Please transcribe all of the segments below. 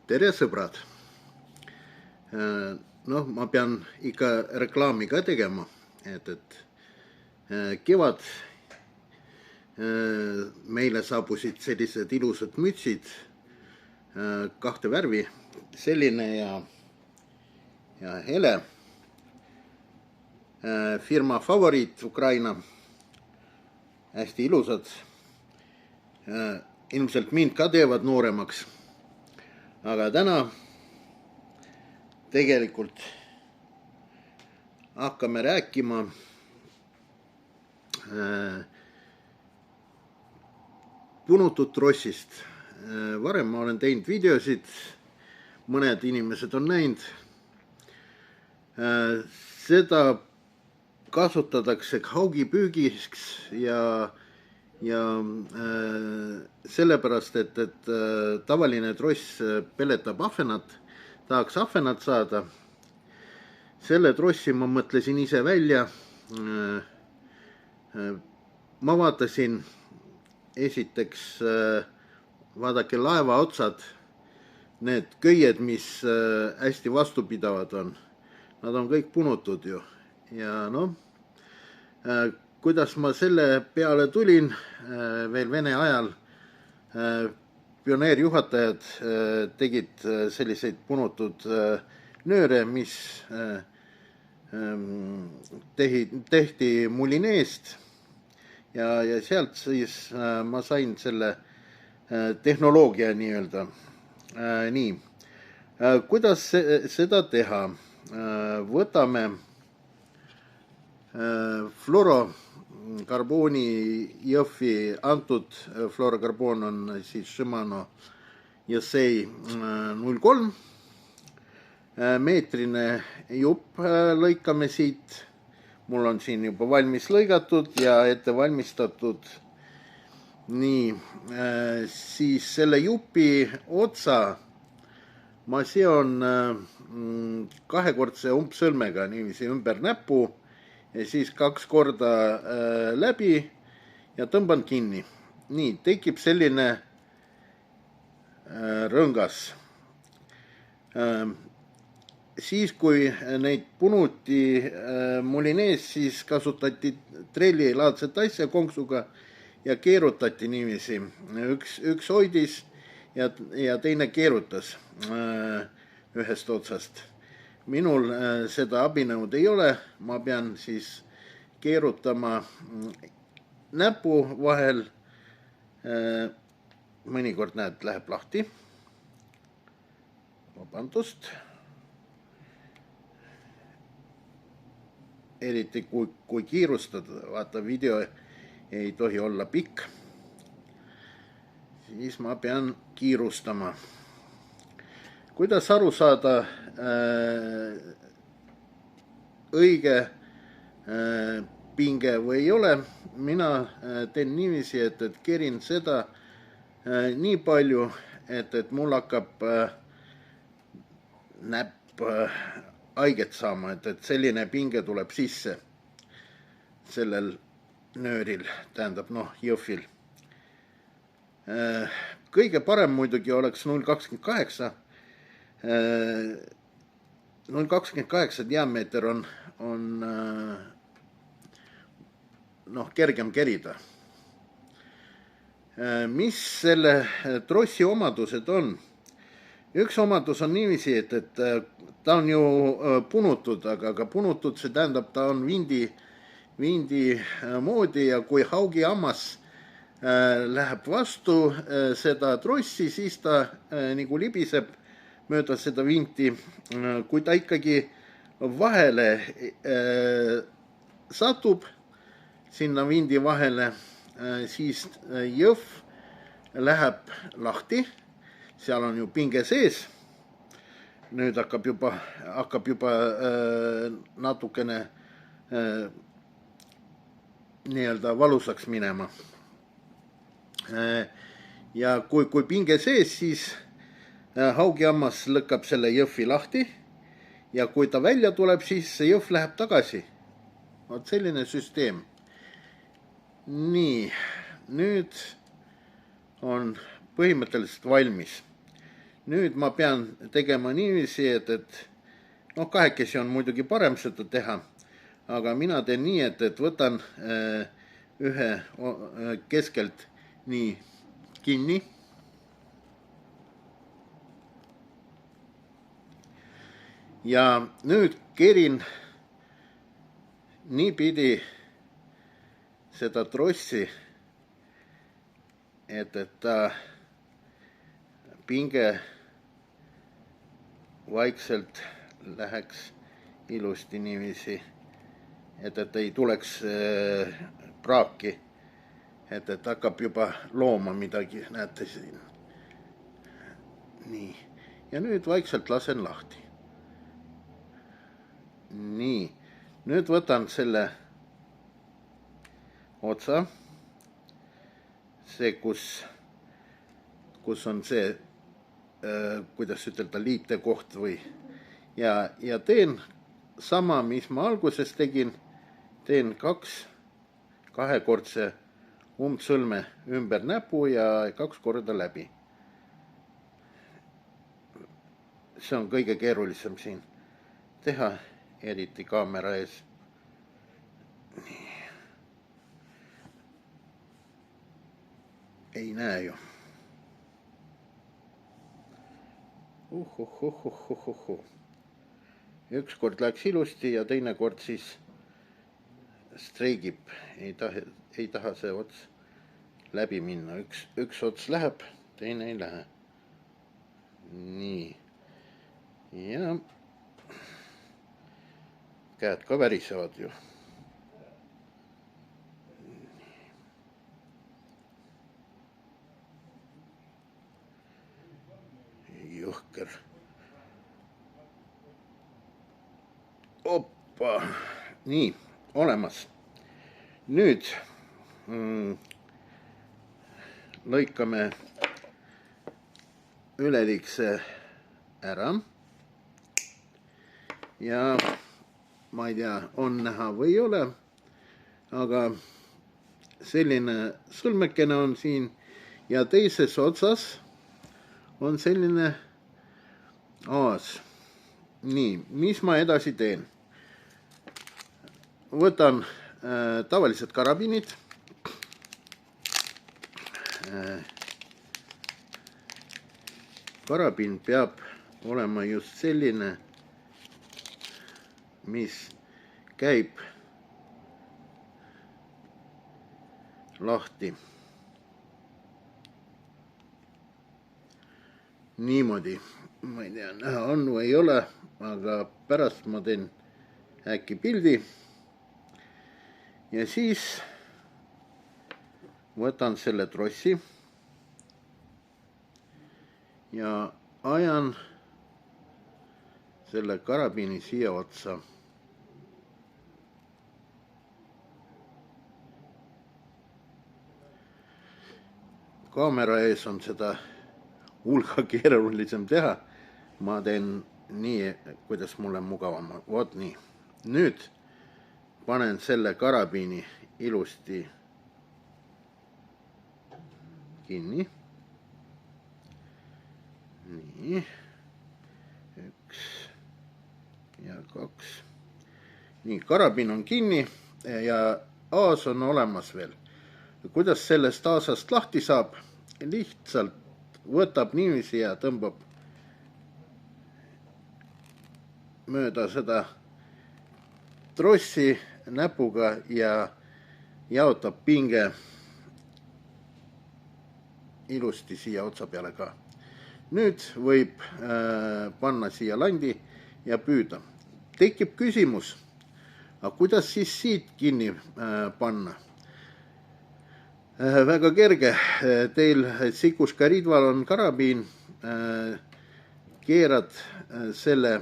Tere sõbrad! Noh, ma pean ikka reklaami ka tegema, et kevad meile saabusid sellised ilusad mütsid, kahte värvi, selline ja hele. Firma Favoriit Ukraina, hästi ilusad. Ilmselt mind ka teevad nooremaks. Aga täna tegelikult hakkame rääkima punutud trossist. Varem ma olen teinud videosid, mõned inimesed on näinud. Seda kasutatakse haugipüügiks ja sellepärast, et tavaline tross peletab ahvenat, tahaks ahvenat saada. Selle trossi ma mõtlesin ise välja. Ma vaatasin esiteks, vaadake laeva otsad, need köied, mis hästi vastupidavad on. Nad on kõik punutud ju. Ja noh, kuidas ma selle peale tulin, veel Vene ajal pioneerjuhatajad tegid selliseid punutud nööre, mis tehti mulineest ja sealt siis ma sain selle tehnoloogia nii-öelda. Nii, kuidas seda teha? Võtame fluorokarbooni jõhvi, antud fluorokarboon on siis Shimano Yosei 03. Meetrine jupp lõikame siit. Mul on siin juba valmis lõigatud ja ette valmistatud. Nii, siis selle jupi otsa ma seon kahekordse umbsõlmega niiviisi ümber näpu ja siis 2 korda läbi ja tõmban kinni. Nii, tekib selline rõngas. Siis, kui neid punuti mulinees, siis kasutati trellilaadset asja konksuga ja keerutati niiviisi. Üks hoidis ja teine keerutas ühest otsast. Minul seda abinõud ei ole, ma pean siis keerutama näpu vahel. Mõnikord näed, läheb lahti. Vabandust. Eriti kui kiirustada, vaata video ei tohi olla pikk. Siis ma pean kiirustama. Kuidas aru saada õige pinge või ei ole? Mina teen niiviisi, et kerin seda nii palju, et mul hakkab näpp haiget saama, et selline pinge tuleb sisse sellel nööril, tähendab jõhvil. Kõige parem muidugi oleks 0,28. 0,28 diameeter on kergem kerida. Mis selle trossi omadused on? Üks omadus on niiviisi, et ta on ju punutud, aga punutud see tähendab, ta on vindi moodi ja kui haugihammas läheb vastu seda trossi, siis ta nagu libiseb mööda seda vinti. Kui ta ikkagi vahele satub, sinna vindi vahele, siis jõhv läheb lahti. Seal on ju pinge sees. Nüüd hakkab juba natukene nii-öelda valusaks minema. Ja kui pinge sees, siis haugihammas lõkkab selle jõhvi lahti ja kui ta välja tuleb, siis see jõhv läheb tagasi. Vot selline süsteem. Nii, nüüd on põhimõtteliselt valmis. nüüd ma pean tegema niiviisi, et noh, kahekesi on muidugi parem seda teha, aga mina teen nii, et võtan ühe keskelt nii kinni. Ja nüüd kerin niipidi seda trossi, et ta pinge vaikselt läheks ilusti niiviisi, et ei tuleks praaki, et hakkab juba looma midagi, näete siin. Nii, ja nüüd vaikselt lasen lahti. Nii, nüüd võtan selle otsa, see, kus on see, kuidas ütelda, liitekoht või, ja teen sama, mis ma alguses tegin, teen kahekordse umbsõlme ümber näpu ja 2 korda läbi. See on kõige keerulisem siin teha, eriti kaamera ees. Nii. Ei näe ju. Üks kord läks ilusti ja teine kord siis streigib. Ei taha see ots läbi minna. Üks ots läheb, teine ei lähe. Nii. Ja käed ka värisevad ju. Jõhker. Oppa. Nii, olemas. Nüüd lõikame üleliigse ära. Ja ma ei tea, on näha või ei ole, aga selline sõlmekene on siin ja teises otsas on selline aas. Nii, mis ma edasi teen? Võtan tavalised karabinid. Karabin peab olema just selline, mis käib lahti. Niimoodi, ma ei tea, näha on või ei ole, aga pärast ma teen äkki pildi. Ja siis võtan selle trossi ja ajan selle karabini siia otsa. Kaamera ees on seda hulga keerulisem teha. Ma teen nii, kuidas mulle mugavam on. Vot nii. Nüüd panen selle karabini ilusti kinni. Nii. 1 ja 2. Nii, karabin on kinni ja aas on olemas veel. Kuidas sellest aasast lahti saab? Lihtsalt võtab niiviisi ja tõmbab mööda seda trossi näpuga ja jaotab pinge ilusti siia otsa peale ka. Nüüd võib panna siia landi ja püüda. Tekib küsimus, aga kuidas siis siit kinni panna? Väga kerge. Teil Sikuška Ridval on karabiin. Keerad selle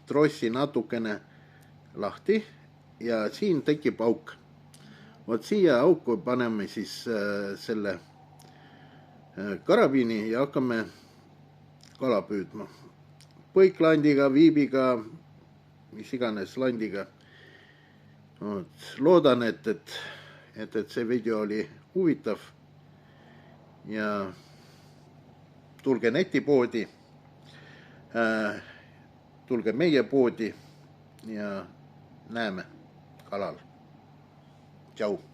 trossi natukene lahti ja siin tekib auk. Vot siia auku paneme siis selle karabiini ja hakkame kala püüdma. Põiklandiga, viibiga, mis iganes landiga. Loodan, et see video oli huvitav ja tulge netipoodi, tulge meie poodi ja näeme kalal. Tšau.